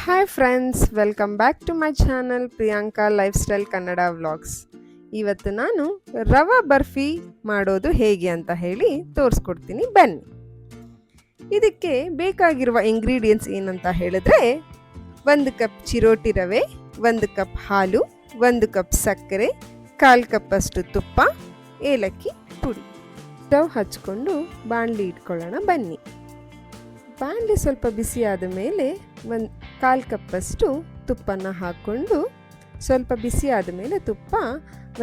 Hi friends, welcome back to my channel Priyanka lifestyle Kannada vlogs. ಇವತ್ತು ನಾನು ರವಾ ಬರ್ಫಿ ಮಾಡೋದು ಹೇಗೆ ಅಂತ ಹೇಳಿ ತೋರಿಸ್ಕೊಡ್ತೀನಿ, ಬನ್ನಿ. ಇದಕ್ಕೆ ಬೇಕಾಗಿರುವ ಇಂಗ್ರೀಡಿಯೆಂಟ್ಸ್ ಏನಂತ ಹೇಳಿದ್ರೆ 1 ಕಪ್ ಚಿರೋಟಿ ರವೆ, 1 ಕಪ್ ಹಾಲು, 1 ಕಪ್ ಸಕ್ಕರೆ, 1/4 ಕಪ್ ಅಷ್ಟು ತುಪ್ಪ, ಏಲಕ್ಕಿ ಪುಡಿ. ಸ್ಟವ್ ಹಚ್ಕೊಂಡು ಬಾಣಲಿ ಇಟ್ಕೊಳ್ಳೋಣ, ಬನ್ನಿ. ಬಾಣಲಿ ಸ್ವಲ್ಪ ಬಿಸಿ ಆದ ಮೇಲೆ 1/4 ಕಪ್ಪಷ್ಟು ತುಪ್ಪನ ಹಾಕ್ಕೊಂಡು, ಸ್ವಲ್ಪ ಬಿಸಿ ಆದ ಮೇಲೆ ತುಪ್ಪ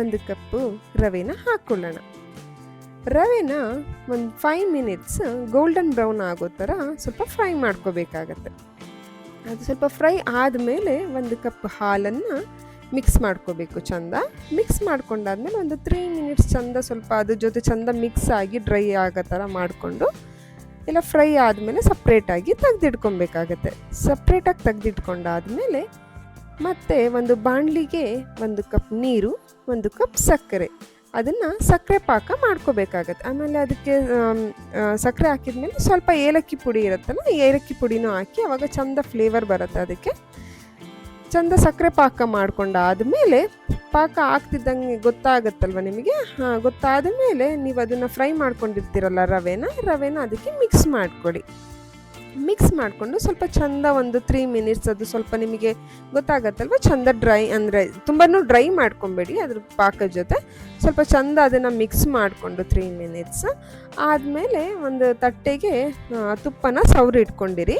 1 ಕಪ್ಪು ರವೆನ ಹಾಕ್ಕೊಳ್ಳೋಣ. ರವೆನ ಒಂದು 5 ಮಿನಿಟ್ಸ್ ಗೋಲ್ಡನ್ ಬ್ರೌನ್ ಆಗೋ ಥರ ಸ್ವಲ್ಪ ಫ್ರೈ ಮಾಡ್ಕೋಬೇಕಾಗತ್ತೆ. ಅದು ಸ್ವಲ್ಪ ಫ್ರೈ ಆದಮೇಲೆ 1 ಕಪ್ ಹಾಲನ್ನು ಮಿಕ್ಸ್ ಮಾಡ್ಕೋಬೇಕು. ಚಂದ ಮಿಕ್ಸ್ ಮಾಡ್ಕೊಂಡಾದ್ಮೇಲೆ ಒಂದು 3 ಮಿನಿಟ್ಸ್ ಚಂದ ಸ್ವಲ್ಪ ಅದ್ರ ಜೊತೆ ಚಂದ ಮಿಕ್ಸ್ ಆಗಿ ಡ್ರೈ ಆಗೋ ಥರ ಮಾಡಿಕೊಂಡು ಎಲ್ಲ ಫ್ರೈ ಆದಮೇಲೆ ಸಪ್ರೇಟಾಗಿ ತೆಗೆದಿಟ್ಕೊಬೇಕಾಗತ್ತೆ. ಸಪ್ರೇಟಾಗಿ ತೆಗೆದಿಟ್ಕೊಂಡಾದ್ಮೇಲೆ ಮತ್ತೆ ಒಂದು ಬಾಣಲಿಗೆ 1 ಕಪ್ ನೀರು, 1 ಕಪ್ ಸಕ್ಕರೆ, ಅದನ್ನು ಸಕ್ಕರೆ ಪಾಕ ಮಾಡ್ಕೋಬೇಕಾಗತ್ತೆ. ಆಮೇಲೆ ಅದಕ್ಕೆ ಸಕ್ಕರೆ ಹಾಕಿದ್ಮೇಲೆ ಸ್ವಲ್ಪ ಏಲಕ್ಕಿ ಪುಡಿ ಇರುತ್ತಲ್ಲ, ಏಲಕ್ಕಿ ಪುಡಿನೂ ಹಾಕಿ ಅವಾಗ ಚಂದ ಫ್ಲೇವರ್ ಬರುತ್ತೆ. ಅದಕ್ಕೆ ಚಂದ ಸಕ್ಕರೆ ಪಾಕ ಮಾಡ್ಕೊಂಡಾದ್ಮೇಲೆ ಪಾಕ ಆಗ್ತಿದ್ದಂಗೆ ಗೊತ್ತಾಗುತ್ತಲ್ವ ನಿಮಗೆ. ಗೊತ್ತಾದ ಮೇಲೆ ನೀವು ಅದನ್ನು ಫ್ರೈ ಮಾಡ್ಕೊಂಡಿರ್ತೀರಲ್ಲ ರವೆನ ಅದಕ್ಕೆ ಮಿಕ್ಸ್ ಮಾಡಿಕೊಡಿ. ಮಿಕ್ಸ್ ಮಾಡಿಕೊಂಡು ಸ್ವಲ್ಪ ಚಂದ ಒಂದು 3 ಮಿನಿಟ್ಸ್ ಅದು ಸ್ವಲ್ಪ ನಿಮಗೆ ಗೊತ್ತಾಗತ್ತಲ್ವ, ಚಂದ ಡ್ರೈ ಅಂದರೆ ತುಂಬಾ ಡ್ರೈ ಮಾಡ್ಕೊಬೇಡಿ, ಅದ್ರ ಪಾಕದ ಜೊತೆ ಸ್ವಲ್ಪ ಚಂದ ಅದನ್ನು ಮಿಕ್ಸ್ ಮಾಡಿಕೊಂಡು 3 ಮಿನಿಟ್ಸ್ ಆದಮೇಲೆ ಒಂದು ತಟ್ಟೆಗೆ ತುಪ್ಪನ ಸವರಿ ಇಟ್ಕೊಂಡಿರಿ.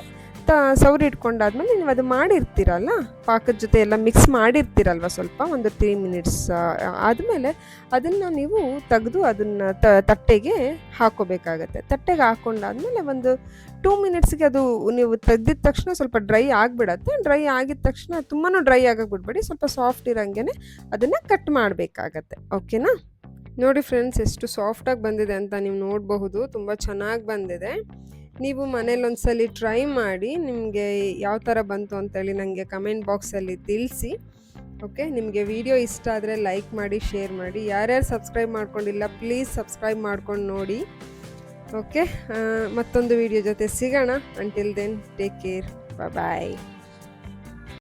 ಸವರಿ ಇಟ್ಕೊಂಡಾದ್ಮೇಲೆ ನೀವು ಅದು ಮಾಡಿರ್ತೀರಲ್ಲ, ಪಾಕದ ಜೊತೆ ಎಲ್ಲ ಮಿಕ್ಸ್ ಮಾಡಿರ್ತೀರಲ್ವ, ಸ್ವಲ್ಪ ಒಂದು 3 ಮಿನಿಟ್ಸ್ ಆದಮೇಲೆ ಅದನ್ನು ನೀವು ತೆಗೆದು ಅದನ್ನು ತಟ್ಟೆಗೆ ಹಾಕೋಬೇಕಾಗತ್ತೆ. ತಟ್ಟೆಗೆ ಹಾಕ್ಕೊಂಡಾದ್ಮೇಲೆ ಒಂದು 2 ಮಿನಿಟ್ಸ್ಗೆ ಅದು ನೀವು ತೆಗ್ದಿದ ತಕ್ಷಣ ಸ್ವಲ್ಪ ಡ್ರೈ ಆಗಿಬಿಡತ್ತೆ. ಡ್ರೈ ಆಗಿದ ತಕ್ಷಣ ತುಂಬಾ ಡ್ರೈ ಆಗಕ್ಕೆ ಬಿಡಬೇಡಿ, ಸ್ವಲ್ಪ ಸಾಫ್ಟ್ ಇರೋಂಗೆ ಅದನ್ನು ಕಟ್ ಮಾಡಬೇಕಾಗತ್ತೆ. ಓಕೆನಾ? ನೋಡಿ ಫ್ರೆಂಡ್ಸ್, ಎಷ್ಟು ಸಾಫ್ಟಾಗಿ ಬಂದಿದೆ ಅಂತ ನೀವು ನೋಡಬಹುದು. ತುಂಬ ಚೆನ್ನಾಗಿ ಬಂದಿದೆ. ನೀವು ಮನೇಲಿ ಒಂದ್ಸಲಿ ಟ್ರೈ ಮಾಡಿ ನಿಮಗೆ ಯಾವ ಥರ ಬಂತು ಅಂತೇಳಿ ನನಗೆ ಕಮೆಂಟ್ ಬಾಕ್ಸಲ್ಲಿ ತಿಳಿಸಿ. ಓಕೆ, ನಿಮಗೆ ವಿಡಿಯೋ ಇಷ್ಟ ಆದರೆ ಲೈಕ್ ಮಾಡಿ, ಶೇರ್ ಮಾಡಿ. ಯಾರ್ಯಾರು ಸಬ್ಸ್ಕ್ರೈಬ್ ಮಾಡ್ಕೊಂಡಿಲ್ಲ ಪ್ಲೀಸ್ ಸಬ್ಸ್ಕ್ರೈಬ್ ಮಾಡ್ಕೊಂಡು ನೋಡಿ. ಓಕೆ, ಮತ್ತೊಂದು ವಿಡಿಯೋ ಜೊತೆ ಸಿಗೋಣ. ಅಂಟಿಲ್ ದೆನ್ ಟೇಕ್ ಕೇರ್, ಬಾಯ್.